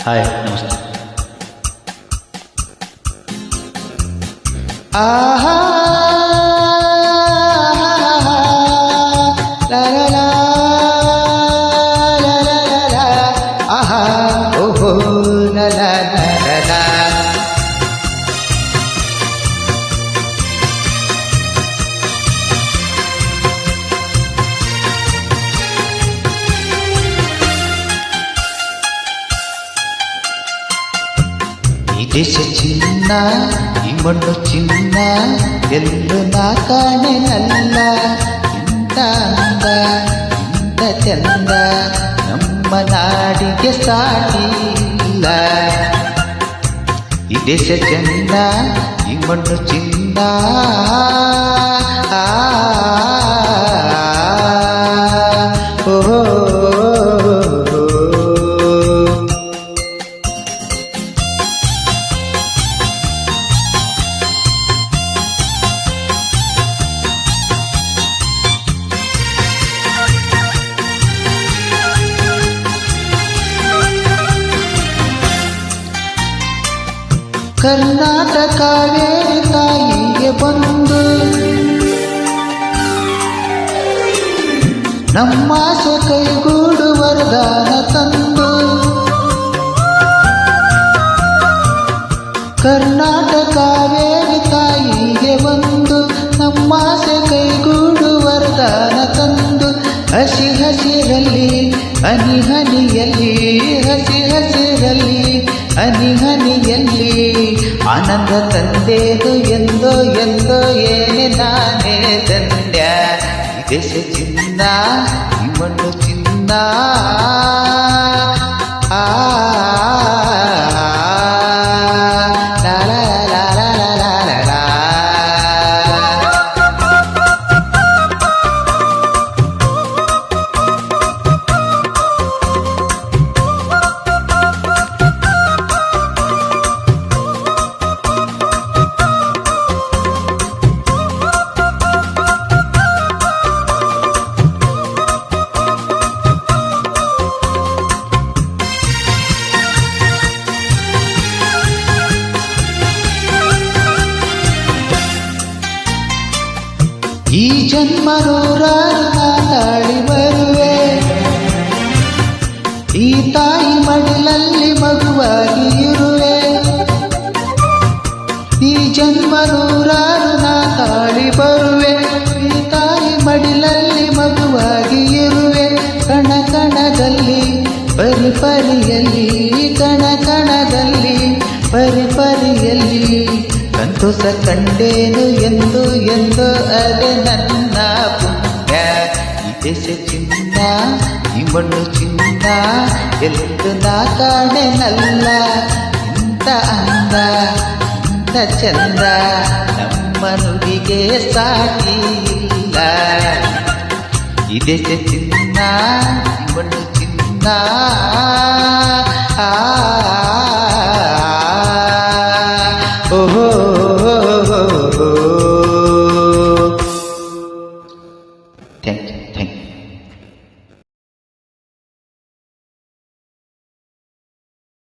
Hi ನಮಸ್ತೆ. ಆಹಾ ಲಾ ಲಾ ಲಾ ಲಾ ಲಾ ಲಾ ಲಾ ಆಹಾ ಓಹೋ ಲಾ ಲಾ ಲಾ ಲಾ. ಈ ದೇಶ ಚಿನ್ನ, ಈ ಮಣ್ಣು ಚಿನ್ನ, ಎಲ್ಲೂ ನಾ ಕಾಣೆನಲ್ಲ. ಇಂಥ ಅಂದ, ಇಂಥ ಚಂದ ನಮ್ಮ ನಾಡಿಗೆ ಸಾಟಿ ಇಲ್ಲ. ಈ ದೇಶ ಚಿನ್ನ, ಈ ಮಣ್ಣು ಚಿನ್ನ, ಓಹೋ ಕರ್ನಾಟಕವೇ ತಾಯಿಗೆ ಬಂದು ನಮ್ಮಾಸೆ ಕೈಗೂಡು ವರದಾನ ತಂದು. ಕರ್ನಾಟಕವೇ ತಾಯಿಗೆ ಬಂದು ನಮ್ಮಾಸೆ ಕೈಗೂಡು ವರದಾನ ತಂದು. ಹಸಿ ಹಸಿರಲ್ಲಿ ಹನಿ ಹನಿಯಲ್ಲಿ, ಹಸಿ ಹಸಿರಲ್ಲಿ ಹನಿ ಹನಿಯಲ್ಲಿ ಆನಂದ ತಂದೇದು ಎಂದೋ ಎಂದೋ ಏನೇ ನಾನೇ ಧನ್ಯ. ಈ ದೇಶ ಚಿನ್ನ, ಈ ಮಣ್ಣು ಚಿನ್ನ, ಆ ಲಾ ಲಾ ಲಾ ಲಾ ಲಾ ಲಾ ಲಾ. ಈ ಜನ್ಮ ನೂರಾರು ತಾಳಿ ಬರುವೆ, ಈ ತಾಯಿ ಮಡಿಲಲ್ಲಿ ಮಗುವಾಗಿ ಇರುವೆ. ಈ ಜನ್ಮ ನೂರಾರು ತಾಳಿ ಬರುವೆ, ಈ ತಾಯಿ ಮಡಿಲಲ್ಲಿ ಮಗುವಾಗಿ ಇರುವೆ. ಕಣ ಕಣದಲ್ಲಿ ಪರಿಪರಿಯಲ್ಲಿ, ಕಣ ಕಣದಲ್ಲಿ ಪರಿಪರಿಯಲ್ಲಿ ಸಂತೋಷ ಕಂಡೇನು ಎಂದು ಎಂದು ಅದೇ ನನ್ನ ಪುಣ್ಯ. ಈ ದೇಶ ಚಿನ್ನ, ಈ ಮಣ್ಣು ಚಿನ್ನ, ಎಂದು ನಾ ಕಾಣೆನಲ್ಲ. ಇಂಥ ಅಂದ, ಇಂಥ ಚಂದ ನಮ್ಮ ನುಡಿಗೆ ಸಾಟಿ ಇಲ್ಲ. ಈ ದೇಶ ಚಿನ್ನ, ಈ ಮಣ್ಣು ಚಿನ್ನ, ಆ